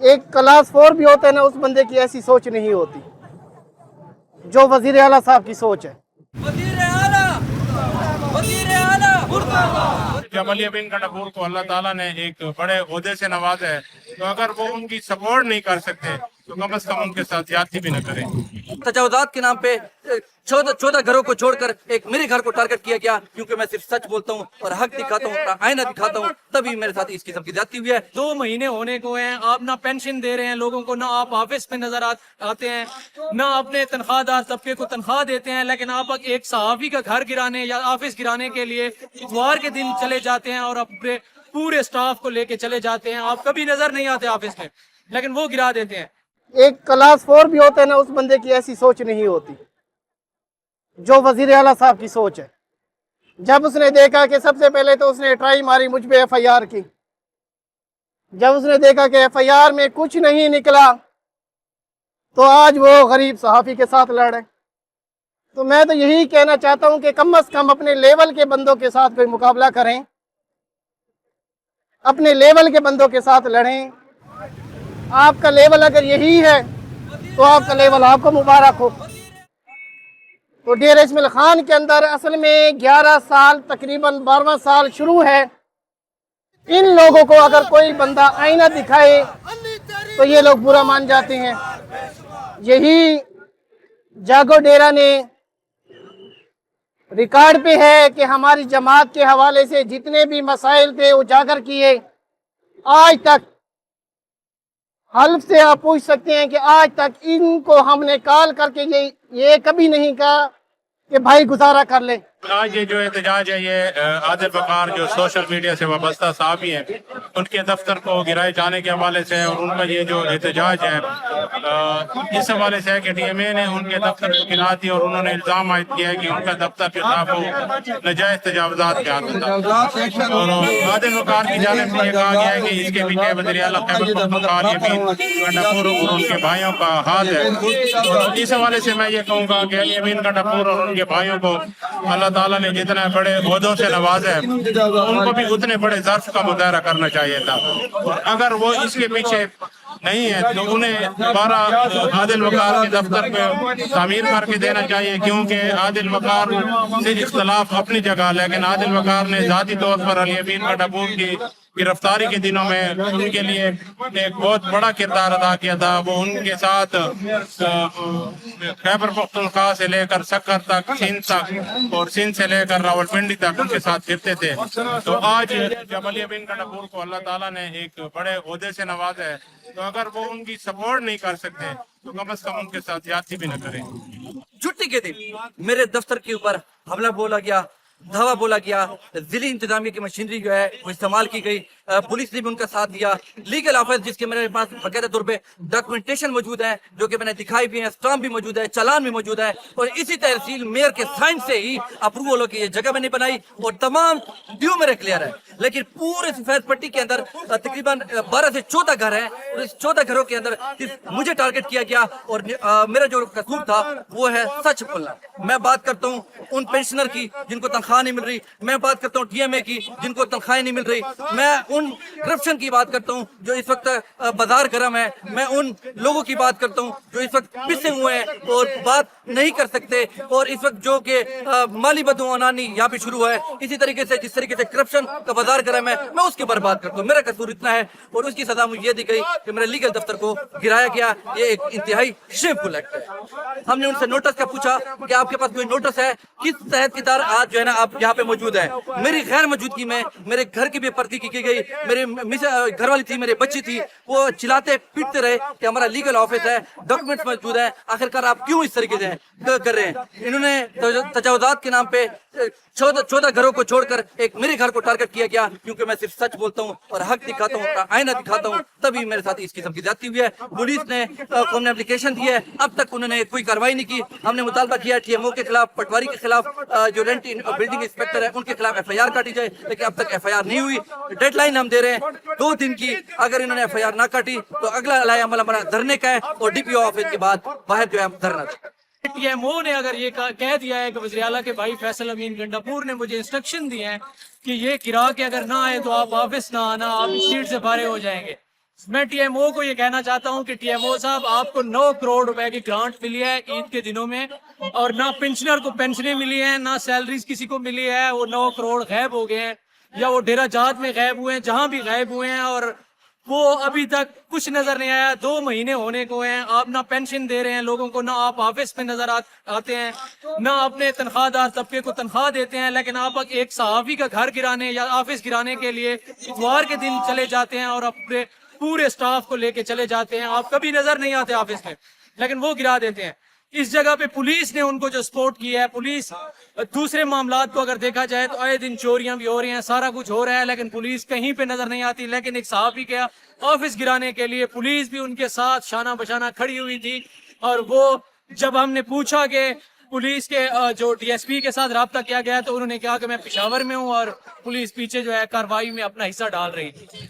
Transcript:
एक क्लास 4 भी होता है ना, उस बंदे की ऐसी सोच नहीं होती जो वजीर आला साहब की सोच है। जमालिया बिन गंडापुर को अल्लाह ताला ने एक बड़े ओहदे से नवाजा है, तो अगर वो उनकी सपोर्ट नहीं कर सकते तो कम से कम उनके साथ ज्यादती भी न करें। तजावुजात के नाम पे 14 घरों को छोड़कर एक मेरे घर को टारगेट किया गया, क्योंकि मैं सिर्फ सच बोलता हूँ और हक दिखाता हूँ, आईना दिखाता हूँ, तभी मेरे साथ इस किस्म की ज्यादती हुई है। 2 महीने होने को हैं, आप ना पेंशन दे रहे हैं लोगों को, ना आप ऑफिस में नजर आते हैं, ना अपने तनख्वाहदार तबके को तनख्वाह देते हैं, लेकिन आप एक सहाफी का घर गिराने या ऑफिस गिराने के लिए इतवार के दिन चले जाते हैं और अपने पूरे स्टाफ को लेके चले जाते हैं। आप कभी नजर नहीं आते ऑफिस में, लेकिन वो गिरा देते हैं। एक क्लास 4 भी होता है ना, उस बंदे की ऐसी सोच नहीं होती जो वजीर आला साहब की सोच है। जब उसने देखा कि सबसे पहले तो उसने ट्राई मारी मुझ पे FIR की, जब उसने देखा कि FIR में कुछ नहीं निकला तो आज वो गरीब सहाफ़ी के साथ लड़े। तो मैं तो यही कहना चाहता हूं कि कम से कम अपने लेवल के बंदों के साथ कोई मुकाबला करें, अपने लेवल के बंदों के साथ लड़ें। आपका लेवल अगर यही है तो आपका लेवल आपको मुबारक हो। तो डेरा इस्माइल खान के अंदर असल में 11 साल, तकरीबन 12वां साल शुरू है। इन लोगों को अगर कोई बंदा आईना दिखाए तो ये लोग बुरा मान जाते हैं। यही जागो डेरा ने रिकॉर्ड पे है कि हमारी जमात के हवाले से जितने भी मसाइल थे उजागर किए, आज तक हल्फ से आप पूछ सकते हैं कि आज तक इनको हमने कॉल करके ये कभी नहीं कहा कि भाई गुजारा कर ले। आज ये जो एहतजाज है, ये आदिल वकार जो सोशल मीडिया से वाबस्ता साहबी हैं, उनके दफ्तर को गिराए जाने के हवाले से और उनका ये जो एहतजाज है इस हवाले से है कि DMA ने उनके दफ्तर को गिरा दी और उन्होंने इल्ज़ाम आयद किया है कि उनका दफ्तर जो था वो नाजायज़ तजावुज़ात के हाथ था। और आदिल वकार की जानिब से ये कहा गया है कि इसके पीछे वज़ीर आला खैबर पख्तूनख्वा यामीन गंडापुर और उनके भाइयों का हाथ है। और इस हवाले से मैं ये कहूँगा कि यामीन गंडापुर और उनके भाइयों को अल्लाह ताला ने जितने बड़े ओहदों से नवाजा है, उनको भी उतने बड़े ज़र्फ का मुजाहरा करना चाहिए था। और अगर वो इसके पीछे नहीं है तो उन्हें दोबारा आदिल वकार के दफ्तर पे तामीर करके देना चाहिए, क्योंकि आदिल वकार से इख्तलाफ अपनी जगह, लेकिन आदिल वकार ने ज़ाती तौर पर अली अमीन गंडापुर की गिरफ्तारी के दिनों में उनके लिए एक बहुत बड़ा किरदार अदा किया था। वो उनके साथ खैबर पख्तूनख्वा से लेकर सक्कर तक, सिंध तक और सिंध से लेकर रावलपिंडी तक उनके साथ फिरते थे। तो आज जमालिया बिन गंडापुर को अल्लाह ताला ने एक बड़े ओहदे से नवाजा है, तो अगर वो उनकी सपोर्ट नहीं कर सकते तो कम से कम उनके साथ ज्यादती भी न करें। छुट्टी के दिन मेरे दफ्तर के ऊपर हमला बोला गया, धावा बोला गया, जिली इंतजामिया की मशीनरी जो है वो इस्तेमाल की गई, पुलिस ने भी उनका साथ दिया। लीगल ऑफिस जिसके मेरे पास बाकायदा तौर पे डॉक्यूमेंटेशन मौजूद है, जो कि मैंने दिखाई भी है, स्टाम्प भी मौजूद है, चालान भी मौजूद है, और इसी तहसील मेयर के साइन से ही अप्रूवल हो के ये जगह मैंने बनाई और तमाम ड्यू मेरे क्लियर है। लेकिन पूरे सफेद पट्टी के अंदर तकरीबन 12 से 14 घर हैं और इस 14 घरों के अंदर सिर्फ मुझे टारगेट किया गया और मेरा जो कसूर था वो है सच बोलना। मैं बात करता हूँ उन पेंशनर की जिनको तनख्वाह नहीं मिल रही, मैं बात करता हूँ DMA की जिनको तनख्वाह नहीं मिल रही, मैं उन करप्शन की बात करता हूँ जो इस वक्त बाजार गर्म है, मैं उन लोगों की बात करता हूँ जो इस वक्त पिसे हुए हैं और बात नहीं कर सकते, और इस वक्त जो कि माली बदमानी यहाँ पे शुरू है। इसी तरीके से जिस तरीके से करप्शन का बाजार गर्म है, मैं उसके ऊपर बात करता हूँ। मेरा कसूर इतना है और उसकी सजा मुझे ये दी गई कि मेरे लीगल दफ्तर को गिराया गया। ये एक इंतहाई शेमफुल एक्ट है। हमने उनसे नोटिस का पूछा कि आपके पास कोई नोटिस है, किस तहत की तार आज जो है ना आप यहाँ पे मौजूद है। मेरी गैर मौजूदगी में मेरे घर की भी पर्ची की गई, मेरे घर वाली थी, मेरे बच्ची थी, वो चिल्लाते पीटते रहे कि हमारा लीगल ऑफिस है, डॉक्यूमेंट्स मौजूद है, आखिरकार आप क्यों इस तरीके से कर रहे हैं। इन्होंने तजावुजात के नाम पे 14 घरों को छोड़कर एक मेरे घर को टारगेट किया गया, क्योंकि मैं सिर्फ सच बोलता हूँ और हक दिखाता हूँ, आईना दिखाता हूँ, तभी मेरे साथ इस किस्म की ज्यादती हुई है। पुलिस ने हमने एप्लीकेशन दी है, अब तक उन्होंने कोई कार्रवाई नहीं की। हमने मुतालबा किया TMO के खिलाफ, पटवारी के खिलाफ, जो रेंट बिल्डिंग इंस्पेक्टर है उनके खिलाफ FIR काटी जाए, लेकिन अब तक FIR नहीं हुई। डेडलाइन हम दे रहे हैं 2 दिन की, अगर इन्होंने FIR ना काटी तो अगला अलाय अमल हमारा धरने का है और DPO ऑफिस के बाद बाहर जो है धरना। TMO ने अगर ये कह दिया है कि वज़ीर आला के भाई फैसल अमीन गंडापुर ने मुझे इंस्ट्रक्शन दिए हैं कि ये गिरा के अगर ना आए तो आप वापस ना आना, आप इस सीट से बाहर हो जाएंगे, मैं टीएमओ को ये कहना चाहता हूँ कि टीएमओ साहब आपको 9 करोड़ रुपए की ग्रांट मिली है ईद के दिनों में, और ना पेंशनर को पेंशनें मिली हैं, ना सैलरीज किसी को मिली है। वो 9 करोड़ गायब हो गए हैं, या वो डेरा जात में गायब हुए हैं, जहां भी गायब हुए हैं, और वो अभी तक कुछ नजर नहीं आया। 2 महीने होने को हैं, आप ना पेंशन दे रहे हैं लोगों को, ना आप ऑफिस में नजर आते हैं, ना अपने तनख्वाहदार तबके को तनख्वाह देते हैं, लेकिन आप एक सहाफी का घर गिराने या ऑफिस गिराने के लिए इतवार के दिन चले जाते हैं और अपने पूरे स्टाफ को लेके चले जाते हैं। आप कभी नजर नहीं आते ऑफिस में, लेकिन वो गिरा देते हैं। इस जगह पे पुलिस ने उनको जो सपोर्ट किया है, पुलिस दूसरे मामलात को अगर देखा जाए तो आए दिन चोरियां भी हो रही हैं, सारा कुछ हो रहा है, लेकिन पुलिस कहीं पे नजर नहीं आती। लेकिन एक सहाफी के ऑफिस गिराने के लिए पुलिस भी उनके साथ शाना बशाना खड़ी हुई थी। और वो जब हमने पूछा कि पुलिस के जो डीएसपी के साथ राब्ता किया गया, तो उन्होंने कहा कि मैं पेशावर में हूँ और पुलिस पीछे जो है कार्रवाई में अपना हिस्सा डाल रही थी।